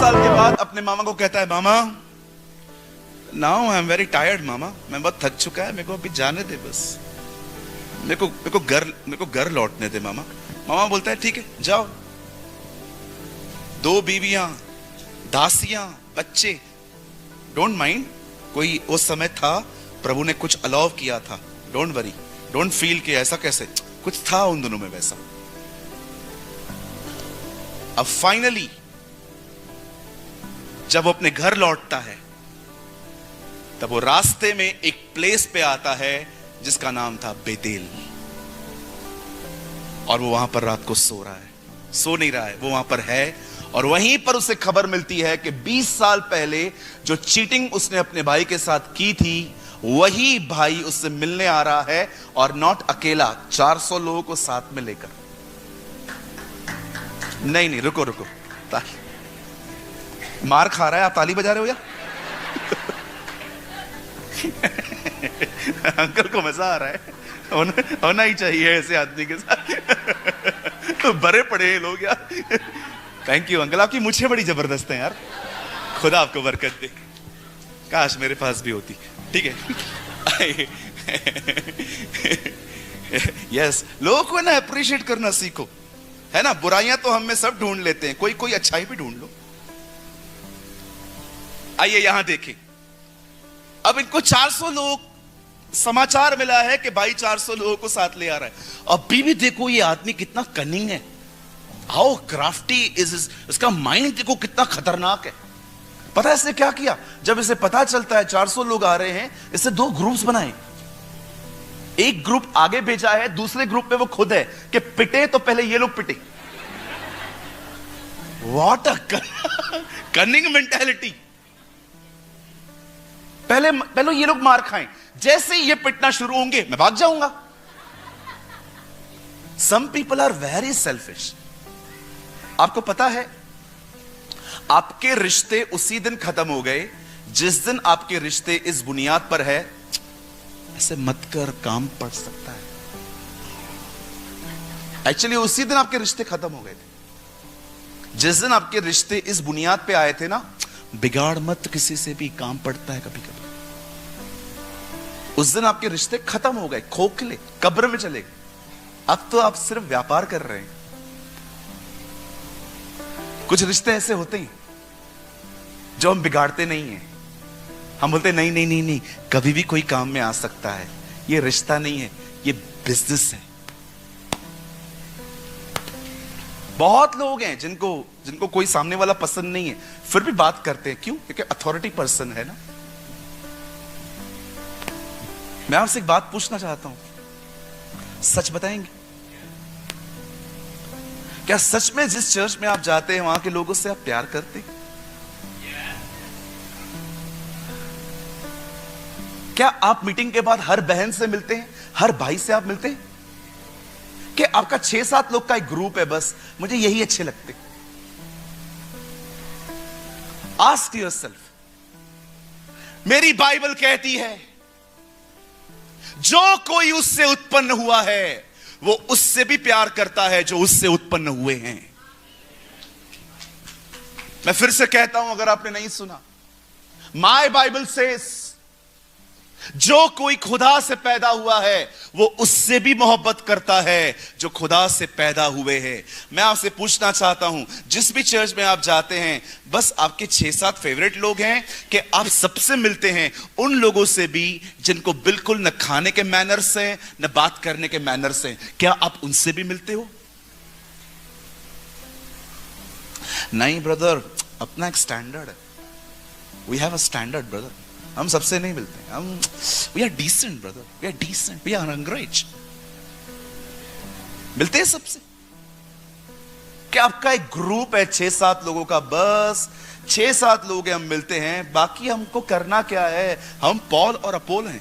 साल के बाद अपने मामा को कहता है, mama now I am very tired mama, मैं बहुत थक चुका है, मेरे को अभी जाने दे, बस मेरे को घर लौटने दे मामा। मामा बोलता है ठीक है जाओ। 2 बीवियां, दासियां, बच्चे, डोंट माइंड, कोई उस समय था, प्रभु ने कुछ अलाउ किया था, डोंट वरी, डोंट फील कि ऐसा कैसे, कुछ था उन दोनों में वैसा। अब फाइनली जब वो अपने घर लौटता है तब वो रास्ते में एक प्लेस पे आता है जिसका नाम था बेतेल, और वो वहां पर रात को सो रहा है, सो नहीं रहा है, वो वहां पर है। और वहीं पर उसे खबर मिलती है कि 20 साल पहले जो चीटिंग उसने अपने भाई के साथ की थी, वही भाई उससे मिलने आ रहा है, और नॉट अकेला, 400 लोगों को साथ में लेकर। नहीं रुको, मार खा रहा है, आप ताली बजा रहे हो या? अंकल को मजा आ रहा है, होना ही चाहिए ऐसे आदमी के साथ। बड़े पड़े हैं लोग यार। थैंक यू अंकल, आपकी मुझे बड़ी जबरदस्त है यार, खुदा आपको बरकत दे, काश मेरे पास भी होती। ठीक है। यस, लोगों को ना अप्रिशिएट करना सीखो, है ना। बुराइयां तो हम में सब ढूंढ लेते हैं, कोई अच्छाई भी ढूंढ लो। आइए यहां देखें, अब इनको 400 लोग, समाचार मिला है कि भाई 400 लोगों को साथ ले आ रहा है। अभी भी देखो ये आदमी कितना कनिंग है, हाउ क्राफ्टी इज, इसका माइंड देखो कितना खतरनाक है। पता है इसने क्या किया? जब इसे पता चलता है 400 लोग आ रहे हैं, इससे 2 ग्रुप्स बनाए। एक ग्रुप आगे भेजा है, दूसरे ग्रुप में वो खुद है कि पिटे तो पहले ये लोग पिटे। What a cunning mentality. पहले ये लोग मार खाएं, जैसे ही ये पिटना शुरू होंगे मैं भाग जाऊंगा। Some people are very selfish. आपको पता है आपके रिश्ते उसी दिन खत्म हो गए जिस दिन आपके रिश्ते इस बुनियाद पर है, ऐसे मत कर, काम पड़ सकता है। एक्चुअली उसी दिन आपके रिश्ते खत्म हो गए थे जिस दिन आपके रिश्ते इस बुनियाद पे आए थे ना, बिगाड़ मत किसी से भी, काम पड़ता है कभी कभी। उस दिन आपके रिश्ते खत्म हो गए, खोखले, कब्र में चले गए। अब तो आप सिर्फ व्यापार कर रहे हैं। कुछ रिश्ते ऐसे होते हैं जो हम बिगाड़ते नहीं हैं, हम बोलते हैं नहीं, कभी भी कोई काम में आ सकता है, ये रिश्ता नहीं है, ये बिजनेस है। बहुत लोग हैं जिनको कोई सामने वाला पसंद नहीं है, फिर भी बात करते हैं। क्यों? क्योंकि अथॉरिटी पर्सन है ना। मैं आपसे एक बात पूछना चाहता हूं, सच बताएंगे? क्या सच में जिस चर्च में आप जाते हैं वहां के लोगों से आप प्यार करते हैं? क्या आप मीटिंग के बाद हर बहन से मिलते हैं, हर भाई से आप मिलते हैं? कि आपका 6-7 लोग का एक ग्रुप है, बस मुझे यही अच्छे लगते? Ask yourself. मेरी बाइबल कहती है जो कोई उससे उत्पन्न हुआ है वो उससे भी प्यार करता है जो उससे उत्पन्न हुए हैं। मैं फिर से कहता हूं अगर आपने नहीं सुना, माय बाइबल सेज जो कोई खुदा से पैदा हुआ है वो उससे भी मोहब्बत करता है जो खुदा से पैदा हुए हैं। मैं आपसे पूछना चाहता हूं, जिस भी चर्च में आप जाते हैं, बस आपके 6-7 फेवरेट लोग हैं कि आप सबसे मिलते हैं उन लोगों से भी जिनको बिल्कुल न खाने के मैनर्स हैं न बात करने के मैनर्स हैं? क्या आप उनसे भी मिलते हो? नहीं ब्रदर, अपना एक स्टैंडर्ड है। We have a standard brother, हम सबसे नहीं मिलते। हम we are decent brother, we are decent, we are अंग्रेज। मिलते हैं सबसे। क्या आपका एक ग्रुप है 6-7 लोगों का, बस 6-7 लोग हैं, हम मिलते हैं, बाकी हमको करना क्या है? हम पॉल और अपोल हैं।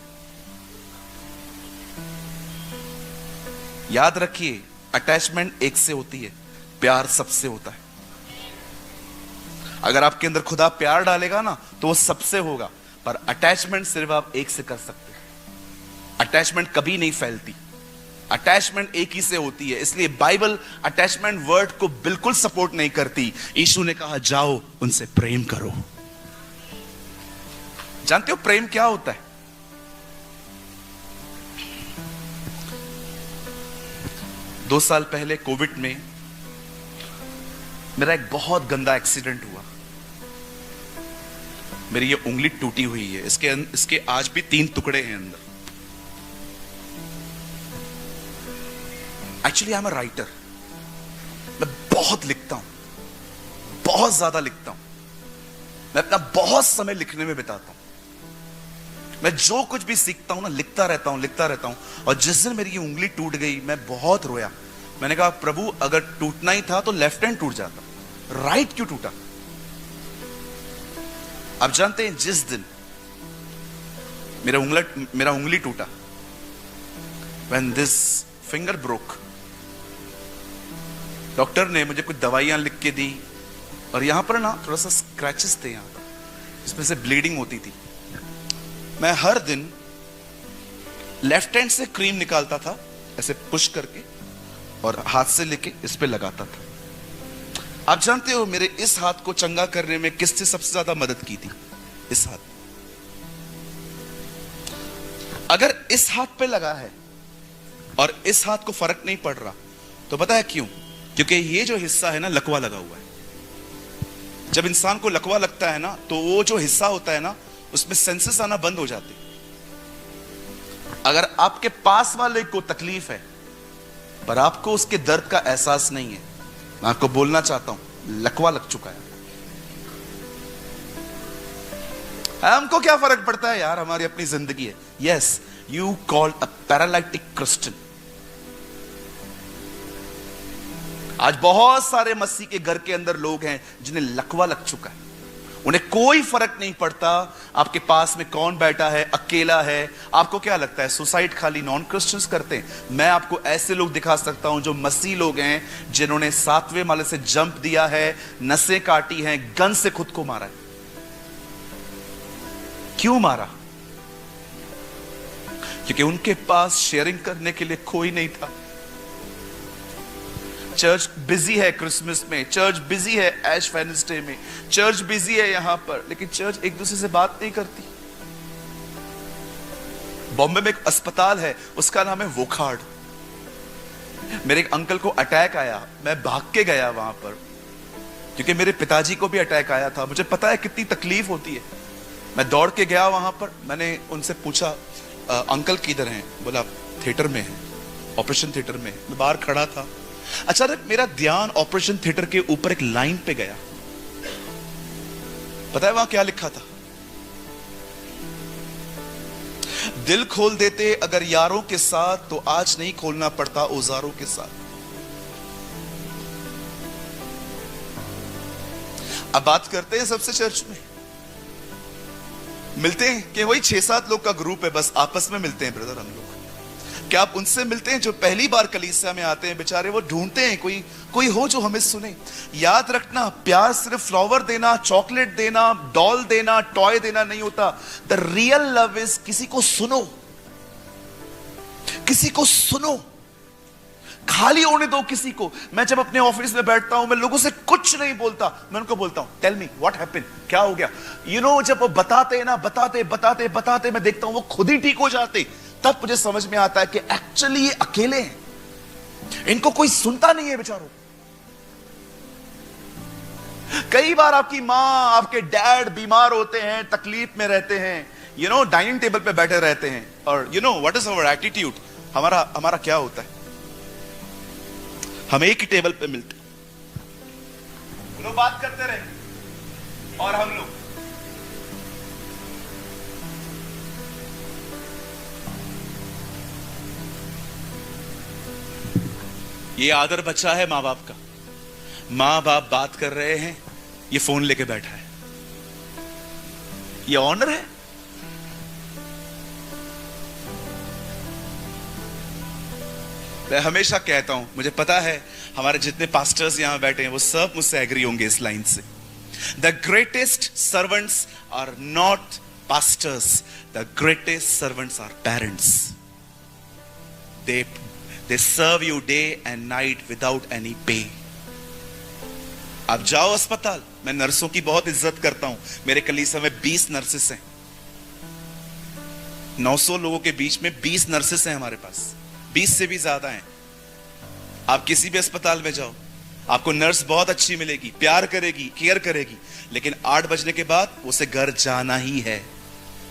याद रखिए, अटैचमेंट एक से होती है, प्यार सबसे होता है। अगर आपके अंदर खुदा प्यार डालेगा ना तो वो सबसे होगा, पर अटैचमेंट सिर्फ आप एक से कर सकते हैं। अटैचमेंट कभी नहीं फैलती, अटैचमेंट एक ही से होती है, इसलिए बाइबल अटैचमेंट वर्ड को बिल्कुल सपोर्ट नहीं करती। यीशु ने कहा जाओ उनसे प्रेम करो। जानते हो प्रेम क्या होता है? दो साल पहले कोविड में मेरा एक बहुत गंदा एक्सीडेंट हुआ। मेरी ये उंगली टूटी हुई है, इसके आज भी 3 टुकड़े हैं अंदर। Actually I am a writer, मैं बहुत लिखता हूं, बहुत ज्यादा लिखता हूं। मैं अपना बहुत समय लिखने में बिताता हूं। मैं जो कुछ भी सीखता हूं ना, लिखता रहता हूं। और जिस दिन मेरी ये उंगली टूट गई, मैं बहुत रोया। मैंने कहा प्रभु, अगर टूटना ही था तो लेफ्ट हैंड टूट जाता, राइट क्यों टूटा? आप जानते हैं जिस दिन मेरा उंगली टूटा, when this finger broke, doctor ने मुझे कुछ दवाइयां लिख के दी और यहां पर ना थोड़ा सा स्क्रैचेस थे, यहां पर इसमें से ब्लीडिंग होती थी। मैं हर दिन लेफ्ट हैंड से क्रीम निकालता था, ऐसे पुश करके, और हाथ से लेके इस पे लगाता था। आप जानते हो मेरे इस हाथ को चंगा करने में किसने सबसे ज्यादा मदद की थी? इस हाथ। अगर इस हाथ पे लगा है और इस हाथ को फर्क नहीं पड़ रहा, तो पता है क्यों? क्योंकि ये जो हिस्सा है ना, लकवा लगा हुआ है। जब इंसान को लकवा लगता है ना, तो वो जो हिस्सा होता है ना, उसमें सेंसेस आना बंद हो जाते। अगर आपके पास वाले को तकलीफ है पर आपको उसके दर्द का एहसास नहीं है, मैं आपको बोलना चाहता हूं, लकवा लग चुका है। हमको क्या फर्क पड़ता है यार, हमारी अपनी जिंदगी है। Yes, you called a paralytic Christian. आज बहुत सारे मसीह के घर के अंदर लोग हैं जिन्हें लकवा लग चुका है। उन्हें कोई फर्क नहीं पड़ता आपके पास में कौन बैठा है, अकेला है। आपको क्या लगता है सुसाइड खाली नॉन क्रिश्चियंस करते हैं? मैं आपको ऐसे लोग दिखा सकता हूं जो मसीह लोग हैं, जिन्होंने 7वें माले से जंप दिया है, नसें काटी हैं, गन से खुद को मारा है। क्यों मारा? क्योंकि उनके पास शेयरिंग करने के लिए कोई नहीं था। चर्च बिजी है क्रिसमस में, चर्च बिजी है ऐश वेडनेसडे में, चर्च बिजी है यहां पर, लेकिन चर्च एक दूसरे से बात नहीं करती। बॉम्बे में एक अस्पताल है, उसका नाम है वोखार्ड। मेरे एक अंकल को अटैक आया, मैं भाग के गया वहां पर, क्योंकि मेरे पिताजी को भी अटैक आया था। मुझे पता है कितनी तकलीफ होती है। मैं दौड़ के गया वहां पर। मैंने उनसे पूछा अंकल किधर हैं? बोला थिएटर में है, ऑपरेशन थिएटर में। मैं बाहर खड़ा था, अचानक मेरा ध्यान ऑपरेशन थिएटर के ऊपर एक लाइन पे गया। पता है वहां क्या लिखा था? दिल खोल देते अगर यारों के साथ, तो आज नहीं खोलना पड़ता औजारों के साथ। अब बात करते हैं सबसे चर्च में मिलते हैं कि वही 6-7 लोग का ग्रुप है, बस आपस में मिलते हैं ब्रदर हम लोग। क्या आप उनसे मिलते हैं जो पहली बार कलीसिया में आते हैं? बेचारे वो ढूंढते हैं कोई हो जो हमें सुने। याद रखना, प्यार सिर्फ फ्लावर देना, चॉकलेट देना, डॉल देना, टॉय देना नहीं होता। द रियल लव इज किसी को सुनो, किसी को सुनो, खाली होने दो किसी को। मैं जब अपने ऑफिस में बैठता हूं, मैं लोगों से कुछ नहीं बोलता, मैं उनको बोलता हूं टेल मी व्हाट हैपेंड, क्या हो गया। यू नो, जब वो बताते हैं ना, बताते मैं देखता हूं वो खुद ही ठीक हो जाते। तब मुझे समझ में आता है कि एक्चुअली ये अकेले हैं, इनको कोई सुनता नहीं है बेचारों। कई बार आपकी मां, आपके डैड बीमार होते हैं, तकलीफ में रहते हैं, यू नो, डाइनिंग टेबल पे बैठे रहते हैं, और you know what is our attitude? हमारा क्या होता है? हम एक ही टेबल पे मिलते, लोग बात करते रहे और हम लोग ये आदर बच्चा है मां बाप का। मां बाप बात कर रहे हैं, ये फोन लेके बैठा है। ये ऑनर है। मैं हमेशा कहता हूं, मुझे पता है हमारे जितने पास्टर्स यहां बैठे हैं वो सब मुझसे एग्री होंगे इस लाइन से। The greatest servants are not pastors, the greatest servants are parents. They They serve you day and night without any pay. आप जाओ अस्पताल, मैं नर्सों की बहुत इज्जत करता हूं। मेरे कलीसिया में 20 नर्सेस हैं। 900 लोगों के बीच में 20 नर्सेस हैं हमारे पास, 20 से भी ज्यादा हैं। आप किसी भी अस्पताल में जाओ, आपको नर्स बहुत अच्छी मिलेगी, प्यार करेगी, केयर करेगी, लेकिन 8 बजने के बाद उसे घर जाना ही है,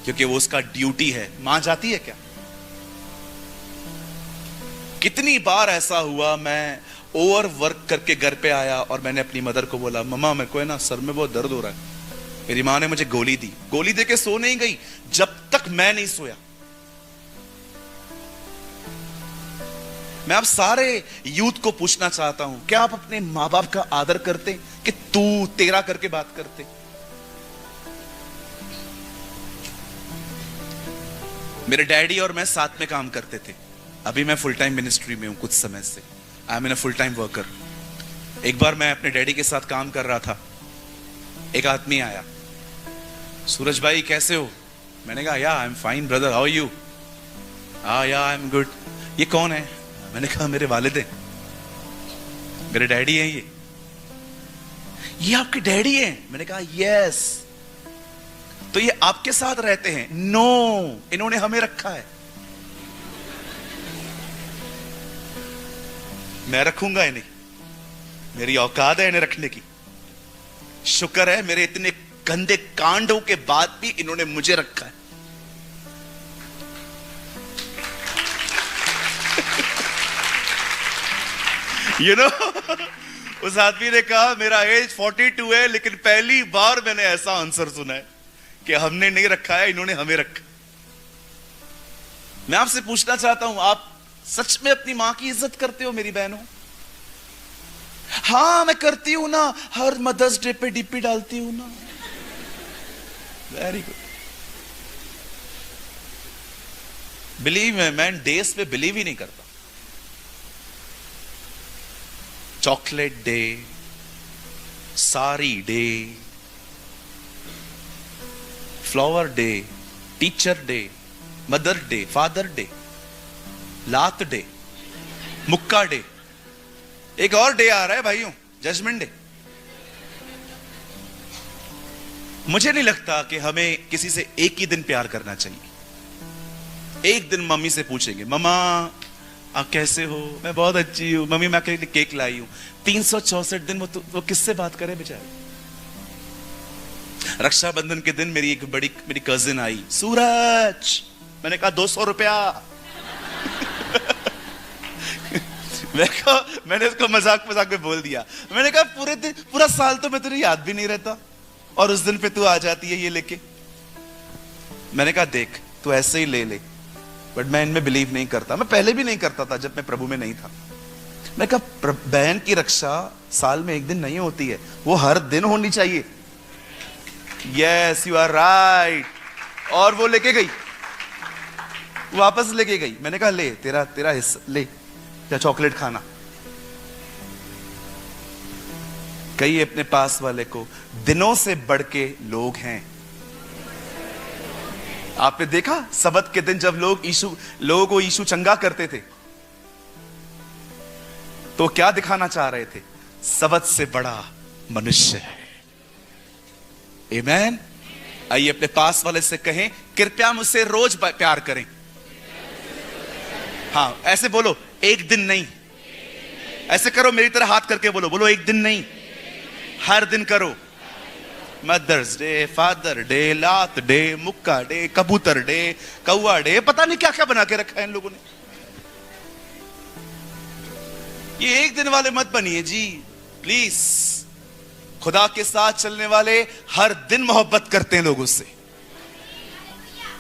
क्योंकि वो उसका ड्यूटी है। मां जाती है क्या? कितनी बार ऐसा हुआ, मैं ओवर वर्क करके घर पे आया और मैंने अपनी मदर को बोला, मम्मा मेरे को है ना सर में बहुत दर्द हो रहा है। मेरी मां ने मुझे गोली दी। गोली देके सो नहीं गई जब तक मैं नहीं सोया। मैं आप सारे यूथ को पूछना चाहता हूं, क्या आप अपने मां बाप का आदर करते कि तू तेरा करके बात करते? मेरे डैडी और मैं साथ में काम करते थे। अभी मैं फुल टाइम मिनिस्ट्री में हूं कुछ समय से। I am in a full time worker. एक बार मैं अपने डैडी के साथ काम कर रहा था, एक आदमी आया, सूरज भाई कैसे हो? मैंने कहा yeah I am fine brother, how are you? Yeah I am good. ये कौन है? मैंने कहा मेरे वालिद हैं, मेरे डैडी हैं। ये आपके डैडी हैं? मैंने कहा यस। तो ये आपके साथ रहते हैं? नो, इन्होंने हमें रखा है। मैं रखूंगा इन्हें, मेरी औकात है इन्हें रखने की। शुक्र है मेरे इतने गंदे कांडों के बाद भी इन्होंने मुझे रखा है। You know, उस आदमी ने कहा मेरा एज 42 है, लेकिन पहली बार मैंने ऐसा आंसर सुना है कि हमने नहीं रखा है, इन्होंने हमें रखा। मैं आपसे पूछना चाहता हूं, आप सच में अपनी मां की इज्जत करते हो मेरी बहनों? हाँ मैं करती हूं ना, हर मदर्स डे पे डीपी डालती हूं ना। Very good. बिलीव में, मैं डेज पे बिलीव ही नहीं करता। Chocolate day, sari day, flower day, teacher day, mother day, father day, लात डे, मुक्का डे, एक और डे आ रहा है भाइयों, जजमेंट डे। मुझे नहीं लगता कि हमें किसी से एक ही दिन प्यार करना चाहिए। एक दिन मम्मी से पूछेंगे, मम्मा आप कैसे हो? मैं बहुत अच्छी हूं मम्मी, मैं आपके लिए केक लाई हूं। 364 दिन वो किससे बात करे बेचारे? रक्षाबंधन के दिन मेरी कजिन आई, सूरज, मैंने कहा 200 रुपया। मैंने उसको मजाक में बोल दिया। मैंने कहा पूरा साल तो मैं तुझे याद भी नहीं रहता और उस दिन पे तू आ जाती है ये लेके। मैंने कहा देख तू ऐसे ही ले ले, बट मैं इनमें बिलीव नहीं करता। मैं पहले भी नहीं करता था जब मैं प्रभु में नहीं था। मैं कहा बहन की रक्षा साल में एक दिन नहीं होती है, वो हर दिन होनी चाहिए। Yes you are right. और वो लेके गई, वापस लेके गई। मैंने कहा ले तेरा हिस्सा ले, क्या चॉकलेट खाना। कई अपने पास वाले को दिनों से बढ़ के लोग हैं। आपने देखा सबत के दिन जब लोगों को यीशु चंगा करते थे तो क्या दिखाना चाह रहे थे? सबत से बड़ा मनुष्य है। आमीन। आइए अपने पास वाले से कहें, कृपया मुझसे रोज प्यार करें। हाँ ऐसे बोलो, एक दिन नहीं। ऐसे करो, मेरी तरह हाथ करके बोलो एक दिन नहीं, हर दिन करो। मदर्स डे, फादर डे, लात डे, मुक्का डे, कबूतर डे, कौआ डे, पता नहीं क्या क्या बना के रखा है इन लोगों ने। ये एक दिन वाले मत बनिए जी प्लीज। खुदा के साथ चलने वाले हर दिन मोहब्बत करते हैं लोगों से।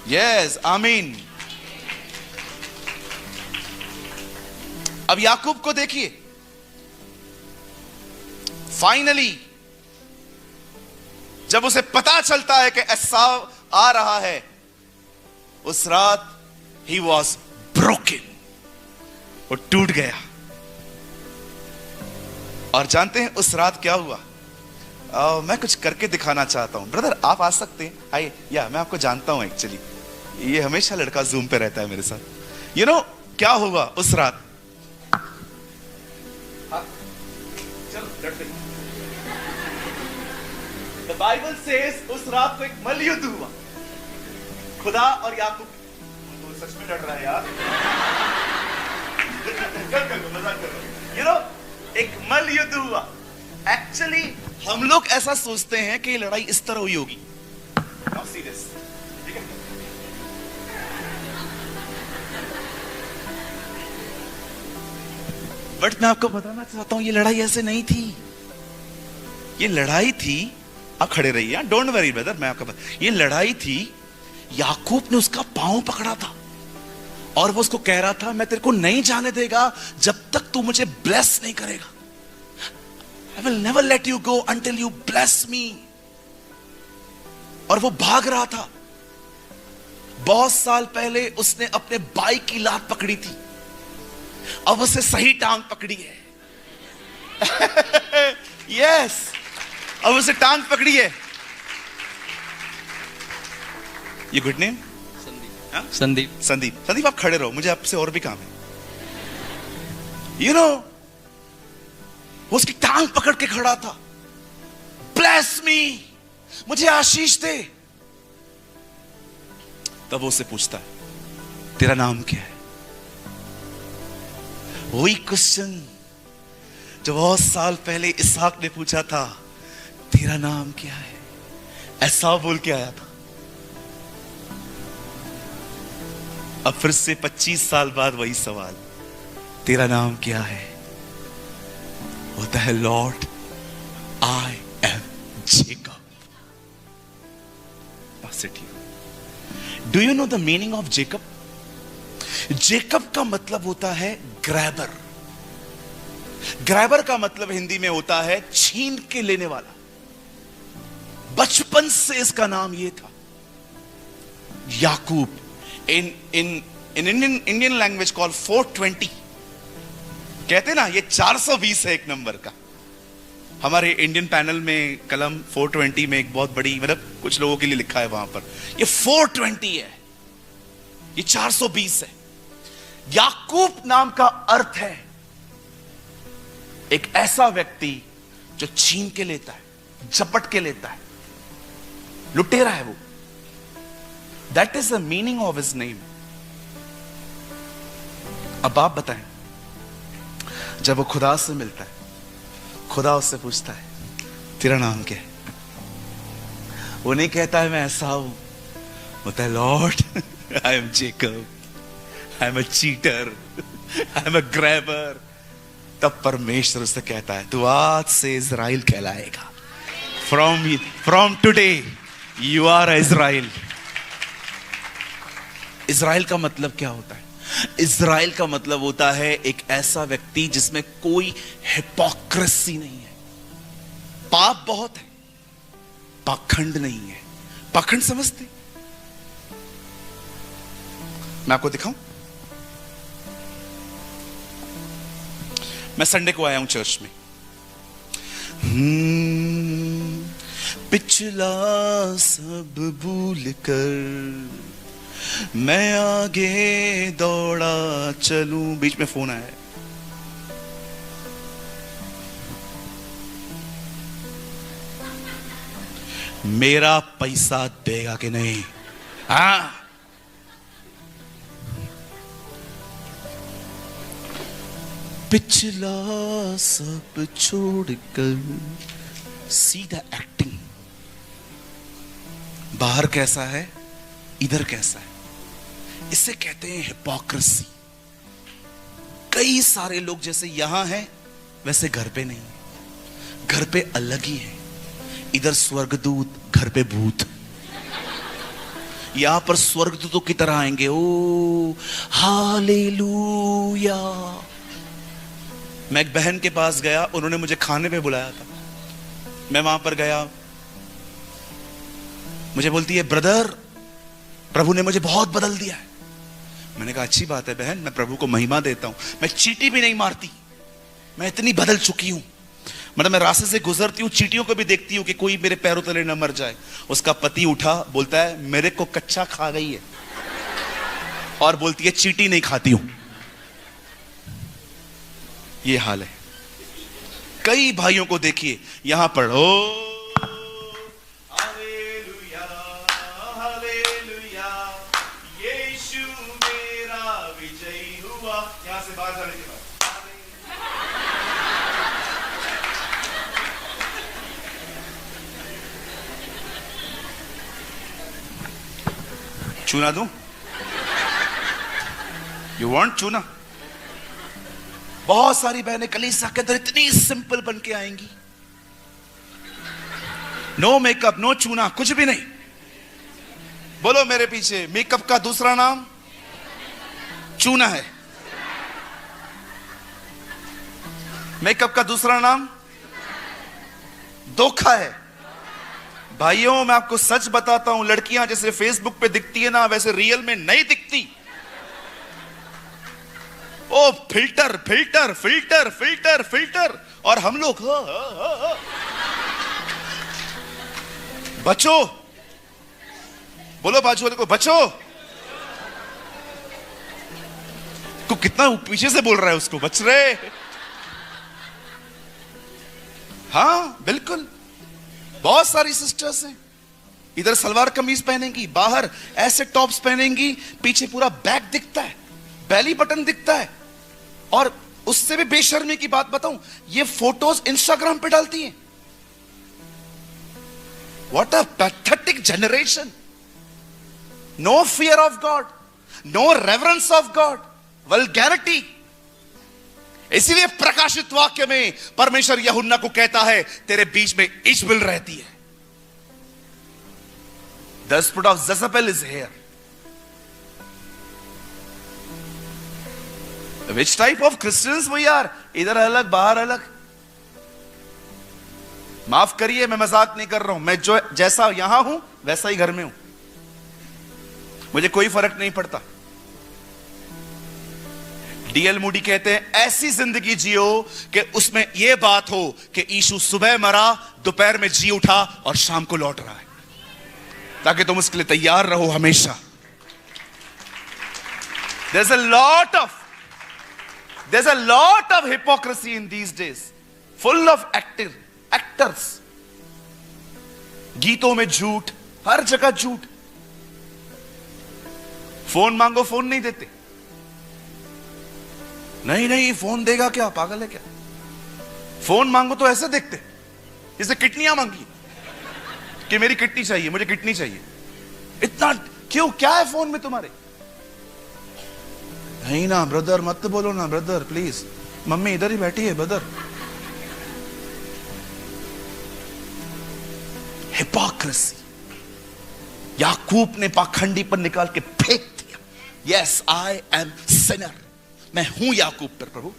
यस आमीन। अब याकूब को देखिए, फाइनली जब उसे पता चलता है कि एसाव आ रहा है, उस रात ही वॉज ब्रोकन, वो टूट गया। और जानते हैं उस रात क्या हुआ? मैं कुछ करके दिखाना चाहता हूं। ब्रदर आप आ सकते हैं? आइए। या मैं आपको जानता हूं एक्चुअली, ये हमेशा लड़का जूम पे रहता है मेरे साथ। यू नो क्या हुआ उस रात? लड़ते। The Bible says उस रात को एक मल्लयुद्ध हुआ, खुदा और याकूब। तो सच में लड़ रहा है यार। मजाक कर रहा। You know, एक मल्लयुद्ध हुआ। एक्चुअली हम लोग ऐसा सोचते हैं कि ये लड़ाई इस तरह हुई होगी। Now see this, ठीक है? बट मैं आपको बताना चाहता हूं ये लड़ाई ऐसे नहीं थी। ये लड़ाई थी, आप खड़े रहिए, डोंट वरी ब्रदर, मैं आपको ये लड़ाई थी, याकूब ने उसका पांव पकड़ा था और वो उसको कह रहा था मैं तेरे को नहीं जाने देगा जब तक तू मुझे ब्लेस नहीं करेगा। I will never let you go until you bless me। और वो भाग रहा था। बहुत साल पहले उसने अपने बाइक की लात पकड़ी थी, अब उसे सही टांग पकड़ी है। यस, अब उसे टांग पकड़ी है। ये गुड नेम संदीप। संदीप संदीप संदीप आप खड़े रहो, मुझे आपसे और भी काम है। यू नो, वो उसकी टांग पकड़ के खड़ा था। ब्लेस मी, मुझे आशीष दे। तब वो उससे पूछता है तेरा नाम क्या है? वही क्वेश्चन जो बहुत साल पहले इसहाक ने पूछा था, तेरा नाम क्या है? ऐसा बोल के आया था। अब फिर से 25 साल बाद वही सवाल, तेरा नाम क्या है? होता है Lord I am Jacob. Do you know the meaning of Jacob? Jacob का मतलब होता है ग्रैबर। ग्रैबर का मतलब हिंदी में होता है छीन के लेने वाला। बचपन से इसका नाम यह था। याकूब इन इंडियन लैंग्वेज कॉल 420, कहते ना ये 420 है एक नंबर का। हमारे इंडियन पैनल में कलम 420 में एक बहुत बड़ी, मतलब कुछ लोगों के लिए लिखा है वहां पर, ये 420 है, ये 420 है। याकूब नाम का अर्थ है एक ऐसा व्यक्ति जो छीन के लेता है, झपट के लेता है, लुटेरा है वो। That is the meaning of his name. अब आप बताएं, जब वो खुदा से मिलता है, खुदा उससे पूछता है तेरा नाम क्या है? वो नहीं कहता है मैं ऐसा हूं, बोलता है Lord I am Jacob, I am a cheater, I am a grabber. तब परमेश्वर उससे कहता है तू आज से इज़राइल कहलाएगा। From today you are Israel. Israel का मतलब क्या होता है? इज़राइल का मतलब होता है एक ऐसा व्यक्ति जिसमें कोई हिपोक्रेसी नहीं है। पाप बहुत है, पाखंड नहीं है। पाखंड समझते? मैं आपको दिखाऊं। मैं संडे को आया हूं चर्च में। पिछला सब भूल कर मैं आगे दौड़ा चलूं। बीच में फोन आया है। मेरा पैसा देगा कि नहीं? हाँ, पिछला सब छोड़कर सीधा एक्टिंग। बाहर कैसा है, इधर कैसा है, इसे कहते हैं हिपोक्रेसी। कई सारे लोग जैसे यहां हैं वैसे घर पे नहीं है। घर पे अलग ही है। इधर स्वर्गदूत, घर पे भूत। यहां पर स्वर्गदूतों की तरह आएंगे, ओ हालेलुया। मैं एक बहन के पास गया, उन्होंने मुझे खाने पे बुलाया था। मैं वहां पर गया, मुझे बोलती है ब्रदर प्रभु ने मुझे बहुत बदल दिया है। मैंने कहा अच्छी बात है बहन, मैं प्रभु को महिमा देता हूं। मैं चींटी भी नहीं मारती, मैं इतनी बदल चुकी हूं। मतलब मैं रास्ते से गुजरती हूँ, चींटियों को भी देखती हूँ कि कोई मेरे पैरों तले न मर जाए। उसका पति उठा, बोलता है मेरे को कच्चा खा गई है, और बोलती है चींटी नहीं खाती हूं। ये हाल है। कई भाइयों को देखिए यहां पर हालेलुया हालेलुया यीशु मेरा विजयी हुआ, यहां से बाहर जाने के बाद चूना दूं? यू वांट चूना? बहुत सारी बहनें कलीसिया के अंदर इतनी सिंपल बन के आएंगी, नो मेकअप, नो चूना, कुछ भी नहीं। बोलो मेरे पीछे, मेकअप का दूसरा नाम चूना है। मेकअप का दूसरा नाम धोखा है। भाइयों मैं आपको सच बताता हूं, लड़कियां जैसे फेसबुक पे दिखती है ना, वैसे रियल में नहीं दिखती। Oh filter filter filter filter filter, और हम लोग बचो। बोलो बाजू वाले को बचो। को कितना पीछे से बोल रहा है, उसको बच रहे। हाँ बिल्कुल, बहुत सारी सिस्टर्स हैं, इधर सलवार कमीज पहनेंगी, बाहर ऐसे टॉप्स पहनेंगी, पीछे पूरा बैक दिखता है, बेली बटन दिखता है। और उससे भी बेशर्मी की बात बताऊं, ये फोटोज इंस्टाग्राम पे डालती हैं। What a pathetic generation. No fear of God, no reverence of God, vulgarity. इसीलिए प्रकाशित वाक्य में परमेश्वर यूहन्ना को कहता है, तेरे बीच में इजबेल रहती है। The spirit of Jezebel is here. Which type of Christians we are? इधर अलग बाहर अलग। माफ करिए मैं मजाक नहीं कर रहा हूं, मैं जो जैसा यहां हूं वैसा ही घर में हूं, मुझे कोई फर्क नहीं पड़ता। डीएल मूडी कहते हैं ऐसी जिंदगी जियो कि उसमें यह बात हो कि यीशु सुबह मरा, दोपहर में जी उठा और शाम को लौट रहा है, ताकि तुम उसके लिए तैयार रहो हमेशा। There's a lot of hypocrisy in these days, full of actors. गीतों में झूठ, हर जगह झूठ। फोन मांगो, फोन नहीं देते। नहीं फोन देगा क्या, पागल है क्या? फोन मांगो तो ऐसे देखते जैसे किडनियां मांगी कि मेरी किडनी चाहिए, मुझे किडनी चाहिए। इतना क्यों, क्या है फोन में तुम्हारे? नहीं ना ब्रदर, मत बोलो ना ब्रदर प्लीज, मम्मी इधर ही बैठी है ब्रदर। हिपोक्रेसी। याकूब ने पाखंडी पर निकाल के फेंक दिया। यस आई एम सिनर, मैं हूं याकूब पर प्रभु।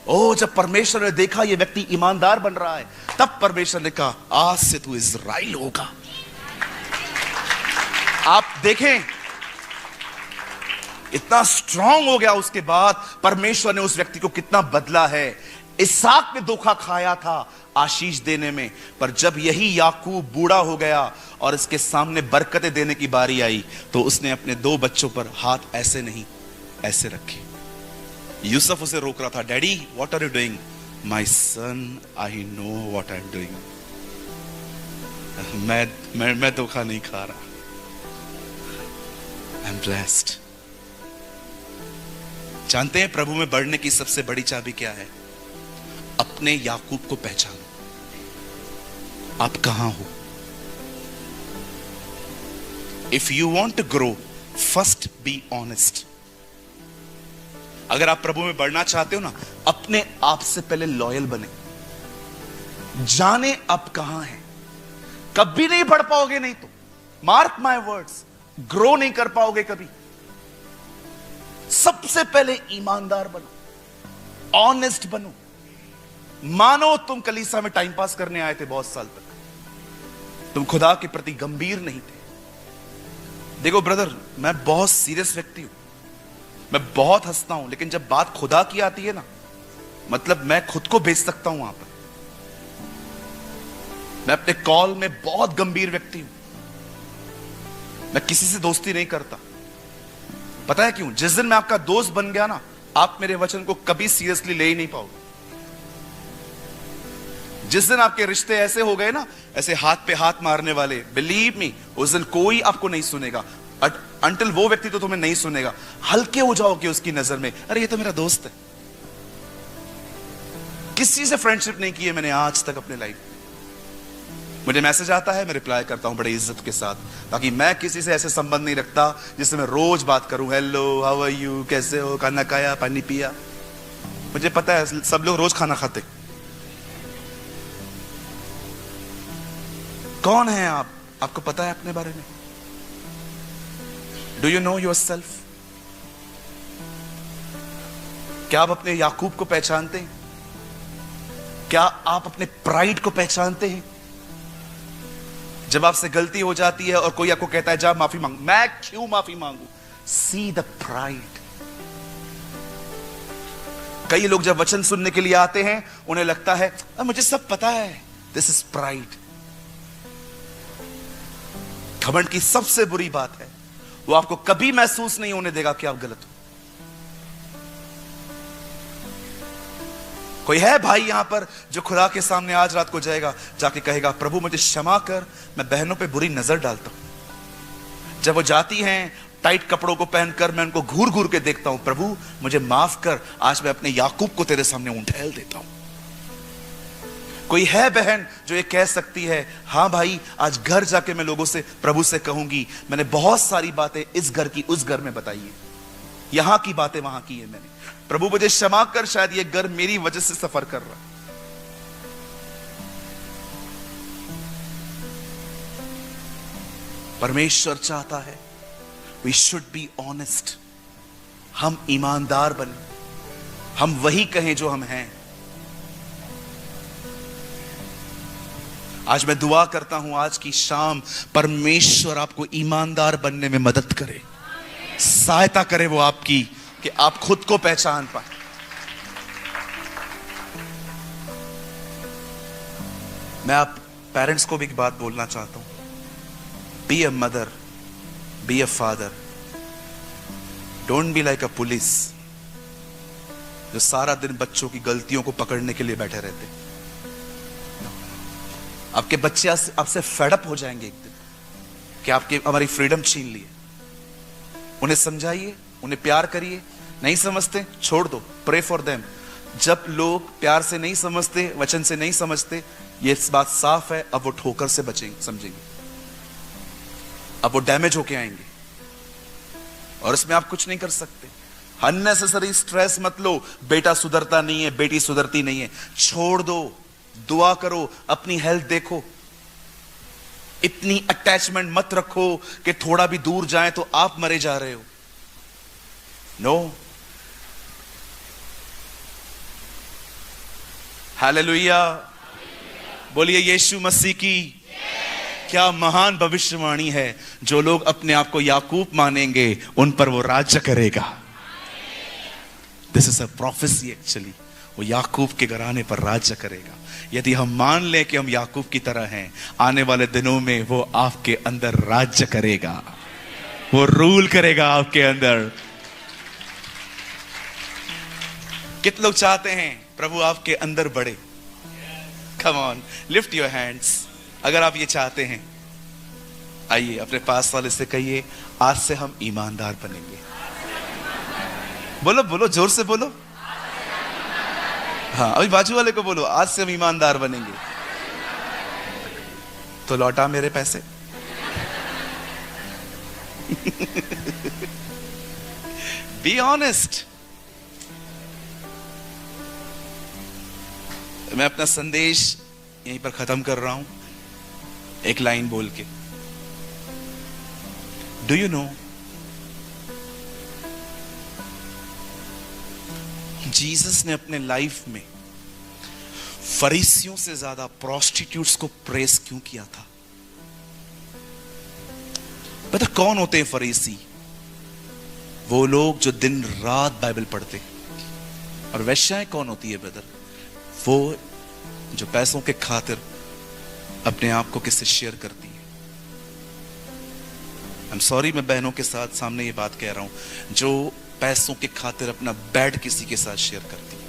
ओ जब परमेश्वर ने देखा ये व्यक्ति ईमानदार बन रहा है, तब परमेश्वर ने कहा आज से तू इज़राइल होगा। आप देखें इतना स्ट्रांग हो गया। उसके बाद परमेश्वर ने उस व्यक्ति को कितना बदला है। इसहाक ने धोखा खाया था आशीष देने में, पर जब यही याकूब बूढ़ा हो गया और इसके सामने बरकतें देने की बारी आई, तो उसने अपने 2 बच्चों पर हाथ ऐसे नहीं ऐसे रखे। यूसुफ उसे रोक रहा था, daddy what are you doing? My son I know what I am doing. मैं धोखा नहीं खा रहा, आई एम ब्लेस्ड। जानते हैं प्रभु में बढ़ने की सबसे बड़ी चाबी क्या है? अपने याकूब को पहचानो। आप कहां हो? If you want to grow, first be honest. अगर आप प्रभु में बढ़ना चाहते हो ना, अपने आप से पहले लॉयल बने। जाने अब कहां है। कभी नहीं बढ़ पाओगे, नहीं तो मार्क माय वर्ड्स, ग्रो नहीं कर पाओगे कभी। सबसे पहले ईमानदार बनो, ऑनेस्ट बनो। मानो तुम कलीसिया में टाइम पास करने आए थे बहुत साल तक, तुम खुदा के प्रति गंभीर नहीं थे। देखो ब्रदर, मैं बहुत सीरियस व्यक्ति हूं, मैं बहुत हंसता हूं, लेकिन जब बात खुदा की आती है ना, मतलब मैं खुद को बेच सकता हूं वहां पर। मैं अपने कॉल में बहुत गंभीर व्यक्ति हूं, मैं किसी से दोस्ती नहीं करता। पता है क्यों? जिस दिन मैं आपका दोस्त बन गया ना, आप मेरे वचन को कभी सीरियसली ले ही नहीं पाओगे। जिस दिन आपके रिश्ते ऐसे हो गए ना, ऐसे हाथ पे हाथ मारने वाले, बिलीव मी, उस दिन कोई आपको नहीं सुनेगा। अंटिल वो व्यक्ति तो तुम्हें नहीं सुनेगा। हल्के हो जाओगे उसकी नजर में, अरे ये तो मेरा दोस्त है। किसी से फ्रेंडशिप नहीं की है मैंने आज तक अपने लाइफ में। मुझे मैसेज आता है, मैं रिप्लाई करता हूं बड़े इज्जत के साथ, ताकि मैं किसी से ऐसे संबंध नहीं रखता जिससे मैं रोज बात करूं, हेलो हाउ आर यू, कैसे हो, खाना खाया, पानी पिया। मुझे पता है सब लोग रोज खाना खाते। कौन है आप? आपको पता है अपने बारे में? Do you know your self? क्या आप अपने याकूब को पहचानते हैं? क्या आप अपने प्राइड को पहचानते हैं? जब आपसे गलती हो जाती है और कोई आपको कहता है जा माफी मांग, मैं क्यों माफी मांगू? See the pride. कई लोग जब वचन सुनने के लिए आते हैं, उन्हें लगता है मुझे सब पता है। This is pride. घमंड की सबसे बुरी बात है, वो आपको कभी महसूस नहीं होने देगा कि आप गलत हो। कोई है भाई यहां पर जो खुदा के सामने आज रात को जाएगा, जाके कहेगा प्रभु मुझे क्षमा कर, मैं बहनों पे बुरी नजर डालता हूं। जब वो जाती हैं टाइट कपड़ों को पहनकर, मैं उनको घूर घूर के देखता हूं, प्रभु मुझे माफ कर, आज मैं अपने याकूब को तेरे सामने उंडेल देता हूं। कोई है बहन जो ये कह सकती है, हां भाई आज घर जाके मैं लोगों से, प्रभु से कहूंगी मैंने बहुत सारी बातें इस घर की उस घर में बताई है, यहां की बातें वहां की है मैंने, प्रभु मुझे क्षमा कर, शायद ये घर मेरी वजह से सफर कर रहा है। परमेश्वर चाहता है वी शुड बी ऑनेस्ट, हम ईमानदार बने, हम वही कहें जो हम हैं। आज मैं दुआ करता हूं आज की शाम परमेश्वर आपको ईमानदार बनने में मदद करे, सहायता करे वो आपकी, कि आप खुद को पहचान पाए। मैं आप पेरेंट्स को भी एक बात बोलना चाहता हूं, be a mother, be a father, don't be like a police जो सारा दिन बच्चों की गलतियों को पकड़ने के लिए बैठे रहते। आपके बच्चे आपसे फेडअप हो जाएंगे एक दिन कि आपकी हमारी फ्रीडम छीन ली है। उन्हें समझाइए, उन्हें प्यार करिए, नहीं समझते छोड़ दो, प्रे फॉर देम। जब लोग प्यार से नहीं समझते, वचन से नहीं समझते, ये बात साफ है, अब वो ठोकर से बचेंगे, समझेंगे, अब वो डैमेज होके आएंगे और इसमें आप कुछ नहीं कर सकते। अननेसेसरी स्ट्रेस मत लो, बेटा सुधरता नहीं है, बेटी सुधरती नहीं है, छोड़ दो, दुआ करो, अपनी हेल्थ देखो। इतनी अटैचमेंट मत रखो कि थोड़ा भी दूर जाए तो आप मरे जा रहे हो। नो, हालेलुया, बोलिए यीशु मसीह की। क्या महान भविष्यवाणी है, जो लोग अपने आप को याकूब मानेंगे उन पर वो राज्य करेगा। This is a prophecy actually, वो याकूब के घराने पर राज्य करेगा। यदि हम मान लें कि हम याकूब की तरह हैं, आने वाले दिनों में वो आपके अंदर राज्य करेगा, वो रूल करेगा आपके अंदर। कितने लोग चाहते हैं प्रभु आपके अंदर बढ़े? Come on, lift your hands अगर आप ये चाहते हैं। आइए अपने पास वाले से कहिए, आज से हम ईमानदार बनेंगे। बोलो बोलो, जोर से बोलो। हाँ, अभी बाजू वाले को बोलो, आज से हम ईमानदार बनेंगे। तो लौटा मेरे पैसे। Be honest. मैं अपना संदेश यहीं पर खत्म कर रहा हूं एक लाइन बोल के। डू यू नो, जीसस ने अपने लाइफ में फरीसियों से ज्यादा प्रोस्टिट्यूट्स को प्रेस क्यों किया था? पता कौन होते हैं फरीसी? वो लोग जो दिन रात बाइबल पढ़ते। और वेश्याएं कौन होती है ब्रदर? वो जो पैसों के खातिर अपने आप को किससे शेयर करती है। आई एम सॉरी, मैं बहनों के साथ सामने ये बात कह रहा हूं, जो पैसों के खातिर अपना बेड किसी के साथ शेयर करती है।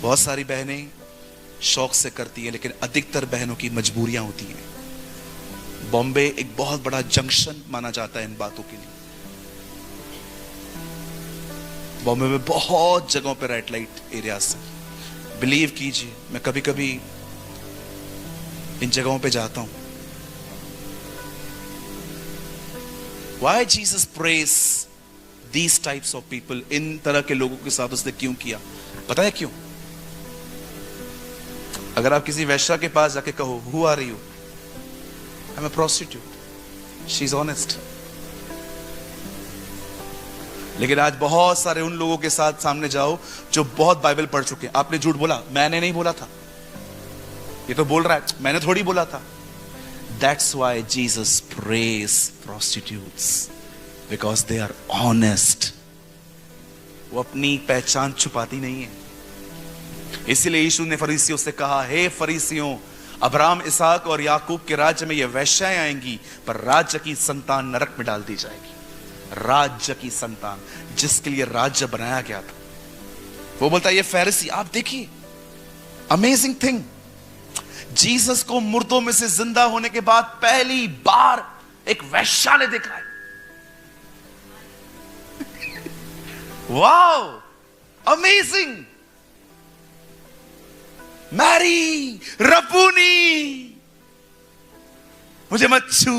बहुत सारी बहनें शौक से करती हैं, लेकिन अधिकतर बहनों की मजबूरियां होती हैं। बॉम्बे एक बहुत बड़ा जंक्शन माना जाता है इन बातों के लिए। बॉम्बे में बहुत जगहों पे रेड लाइट एरियाज हैं। बिलीव कीजिए, मैं कभी कभी इन जगहों पे जाता हूं। Why Jesus prays these types of people? इन तरह के लोगों के साथ उसने क्यों किया? पता है क्यों? अगर आप किसी वैश्या के पास जाके कहो, Who are you? I'm a prostitute. She's honest. लेकिन आज बहुत सारे उन लोगों के साथ सामने जाओ जो बहुत बाइबल पढ़ चुके हैं। आपने झूठ बोला, मैंने नहीं बोला था, ये तो बोल रहा है, मैंने थोड़ी बोला था। That's why Jesus prays prostitutes, because they are honest. वो अपनी पहचान छुपाती नहीं है। इसीलिए यीशु ने फरीसियों से कहा, हे फरीसियों, अब्राहम, इसहाक और याकूब के राज्य में ये वैश्याएं आएंगी, पर राज्य की संतान नरक में डाल दी जाएगी। राज्य की संतान, जिसके लिए राज्य बनाया गया था। वो बोलता है ये फरीसी, आप देखिए, अमेजिंग थिंग, जीसस को मुर्दों में से जिंदा होने के बाद पहली बार एक वैश्या ने देखा है। Wow, amazing. मैरी, रपूनी, मुझे मत छू।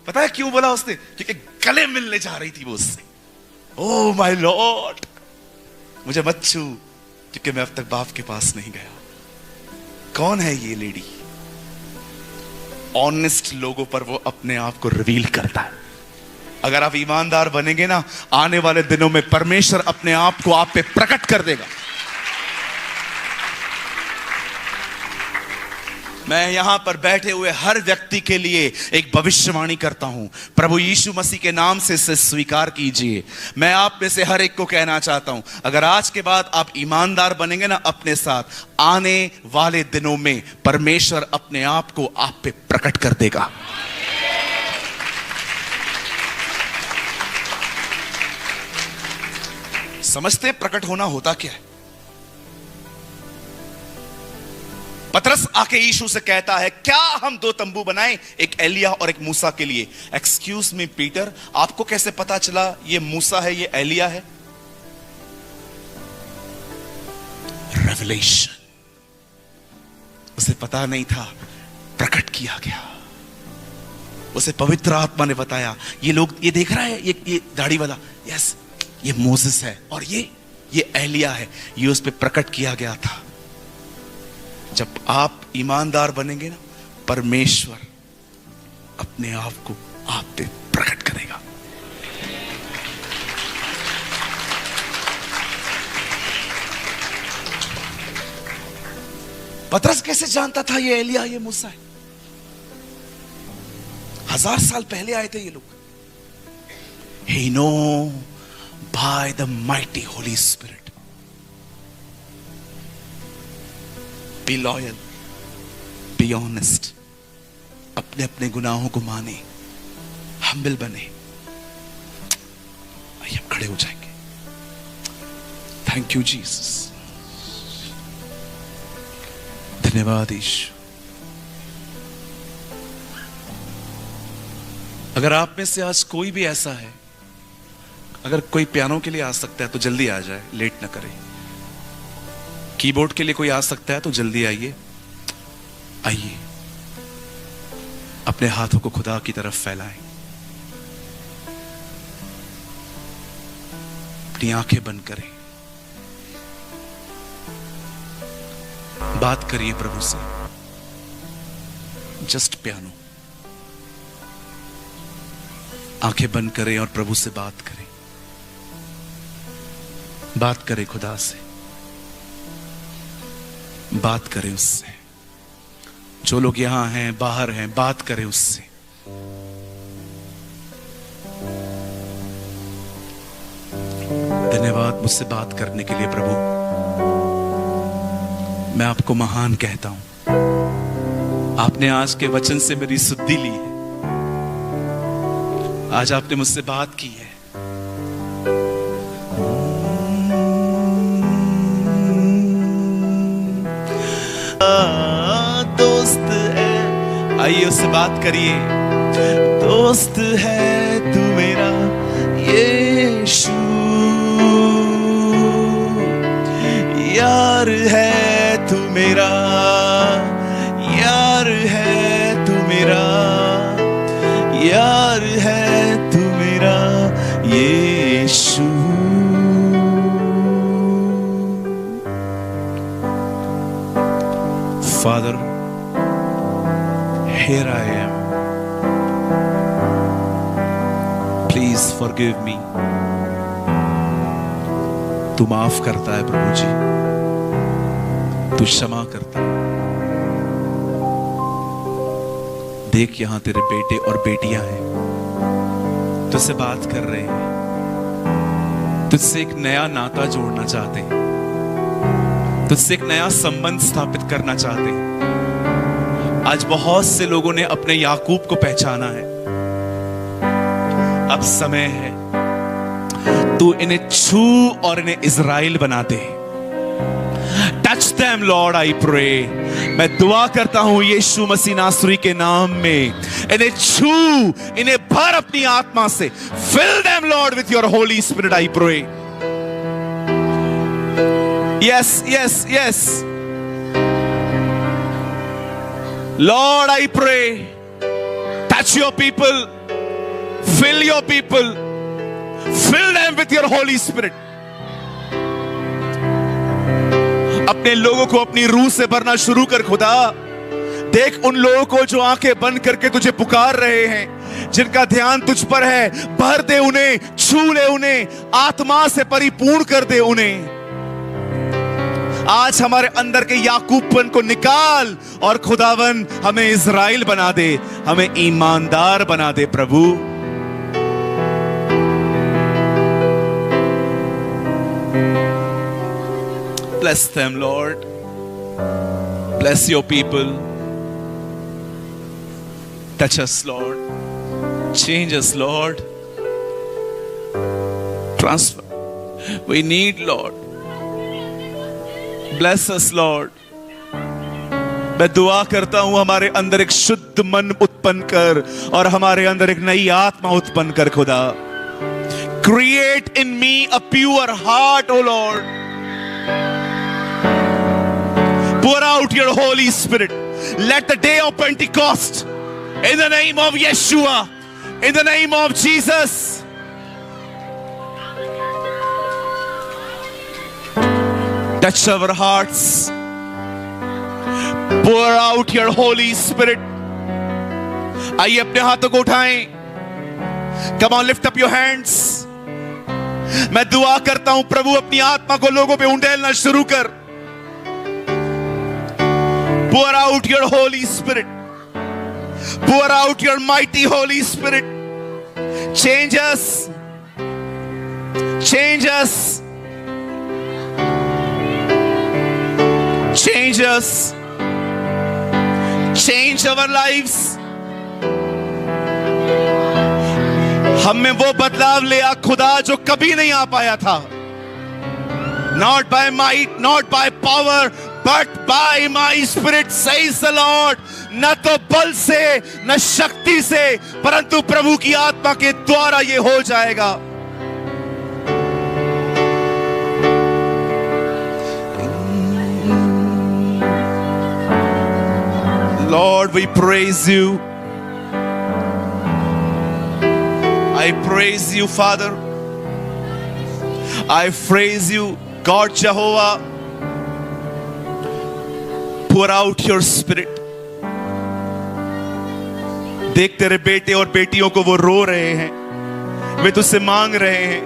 पता है क्यों बोला उसने? क्योंकि गले मिलने जा रही थी वो उससे। ओह माय लॉर्ड, मुझे मत छू, क्योंकि मैं अब तक बाप के पास नहीं गया। कौन है ये लेडी? ऑनेस्ट लोगों पर वो अपने आप को रिवील करता है। अगर आप ईमानदार बनेंगे ना, आने वाले दिनों में परमेश्वर अपने आप को आप पे प्रकट कर देगा। मैं यहां पर बैठे हुए हर व्यक्ति के लिए एक भविष्यवाणी करता हूं। प्रभु यीशु मसीह के नाम से इसे स्वीकार कीजिए। मैं आप में से हर एक को कहना चाहता हूं, अगर आज के बाद आप ईमानदार बनेंगे ना अपने साथ, आने वाले दिनों में परमेश्वर अपने आप को आप पे प्रकट कर देगा। समझते हैं प्रकट होना होता क्या है? पतरस आके यीशु से कहता है, क्या हम दो तंबू बनाएं, एक एलिया और एक मूसा के लिए? एक्सक्यूज मी पीटर, आपको कैसे पता चला ये मूसा है, ये एलिया है? रेवलेशन, उसे पता नहीं था, प्रकट किया गया। उसे पवित्र आत्मा ने बताया, ये लोग, ये देख रहा है, ये दाढ़ी वाला, यस, ये मोसेस है, और ये एलिया है। ये उस पे प्रकट किया गया था। जब आप ईमानदार बनेंगे ना, परमेश्वर अपने आप को आप पे प्रकट करेगा। पतरस कैसे जानता था ये एलिया, ये मूसा है? 1000 साल पहले आए थे ये लोग। He know by the mighty Holy Spirit. Be loyal, be honest. अपने अपने गुनाहों को माने, हम्बल बने। आइए हम खड़े हो जाएंगे। थैंक यू जीसस, धन्यवाद यीशु। अगर आप में से आज कोई भी ऐसा है, अगर कोई पियानो के लिए आ सकता है तो जल्दी आ जाए, लेट ना करें। कीबोर्ड के लिए कोई आ सकता है तो जल्दी आइए। आइए, अपने हाथों को खुदा की तरफ फैलाएं, अपनी आंखें बंद करें, बात करिए प्रभु से। जस्ट पियानो, आंखें बंद करें और प्रभु से बात करें। बात करें खुदा से, बात करें उससे। जो लोग यहां हैं, बाहर हैं, बात करें उससे। धन्यवाद मुझसे बात करने के लिए प्रभु। मैं आपको महान कहता हूं। आपने आज के वचन से मेरी शुद्धि ली है। आज आपने मुझसे बात की है। आइए उससे बात करिए। दोस्त है तू मेरा यीशु, यार है तू मेरा, यार है तू मेरा, यार है तू मेरा यीशु। Father, here I am. Please forgive me. तू माफ करता है प्रभु जी, तू क्षमा करता है। देख यहां तेरे बेटे और बेटियां हैं, तुझसे बात कर रहे हैं, तुझसे एक नया नाता जोड़ना चाहते हैं, तुझसे एक नया संबंध स्थापित करना चाहते हैं। आज बहुत से लोगों ने अपने याकूब को पहचाना है। अब समय है तू इन्हें छू और इन्हें इज़राइल बना दे। Touch them Lord I pray. मैं दुआ करता हूं यीशु मसीह नासरी के नाम में, इन्हें छू, इन्हें भर अपनी आत्मा से। Fill them Lord with your Holy Spirit I pray. Yes, yes, yes. Lord, I pray, touch your people, fill your people, fill them with your Holy Spirit. अपने लोगों को अपनी रूह से भरना शुरू कर खुदा। देख उन लोगों को जो आंखें बंद करके तुझे पुकार रहे हैं, जिनका ध्यान तुझ पर है, भर दे उन्हें, छू ले उन्हें, आत्मा से परिपूर्ण कर दे उन्हें। आज हमारे अंदर के याकूबपन को निकाल और खुदावन हमें इज़राइल बना दे, हमें ईमानदार बना दे प्रभु। Bless them, Lord. Bless your people. Touch us, Lord. Change us, Lord. Transfer. We need, Lord. Bless us, Lord. मैं दुआ करता हूं हमारे अंदर एक शुद्ध मन उत्पन्न कर और हमारे अंदर एक नई आत्मा उत्पन्न कर खुदा। Create in me a pure heart, O Lord. Pour out your Holy Spirit. Let the day of Pentecost, in the name of Yeshua, in the name of Jesus, touch our hearts. Pour out your Holy Spirit. आइए अपने हाथों को उठाएं। Come on, lift up your hands. मैं दुआ करता हूं प्रभु अपनी आत्मा को लोगों पे उंडेलना शुरू कर। Pour out your Holy Spirit. Pour out your mighty Holy Spirit. Change us. Change us. Change us. Change our lives. हम में वो बदलाव ले आ खुदा जो कभी नहीं आ पाया था। Not by might, not by power, but by my spirit, says the Lord. न तो बल से न शक्ति से, परंतु प्रभु की आत्मा के द्वारा ये हो जाएगा। Lord, we praise you. I praise you, Father. I praise you, God Jehovah. Pour out your spirit. देख तेरे बेटे और बेटियों को वो रो रहे हैं, वे तुझसे मांग रहे हैं,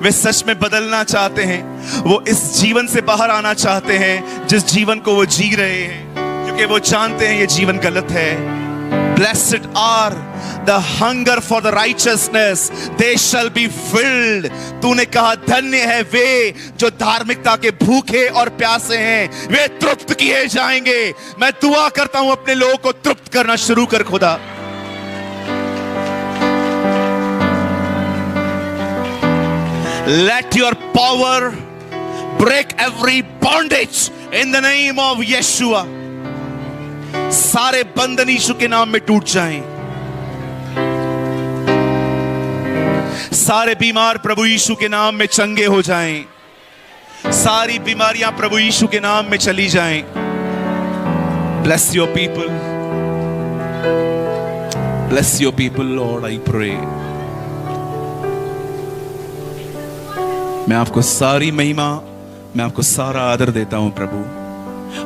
वे सच में बदलना चाहते हैं, वो इस जीवन से बाहर आना चाहते हैं जिस जीवन को वो जी रहे हैं, क्योंकि वो जानते हैं ये जीवन गलत है। Blessed are the hunger for the righteousness, they shall be filled. तूने कहा धन्य है वे जो धार्मिकता के भूखे और प्यासे हैं, वे तृप्त किए जाएंगे। मैं दुआ करता हूं अपने लोगों को तृप्त करना शुरू कर खुदा। Let your power break every bondage in the name of Yeshua. सारे बंधन यीशु के नाम में टूट जाएं। सारे बीमार प्रभु यीशु के नाम में चंगे हो जाएं। सारी बीमारियां प्रभु यीशु के नाम में चली जाएं। Bless your people. Bless your people, Lord, I pray. मैं आपको सारी महिमा, मैं आपको सारा आदर देता हूं प्रभु।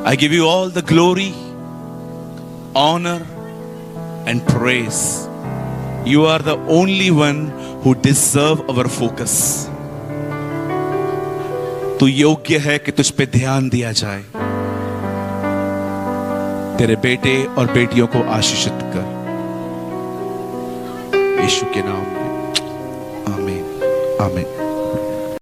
I give you all the glory, honor and praise. You are the only one who deserve our focus. तू योग्य है कि तुझ पे ध्यान दिया जाए। तेरे बेटे और बेटियों को आशीषित कर यीशु के नाम में। आमीन आमीन।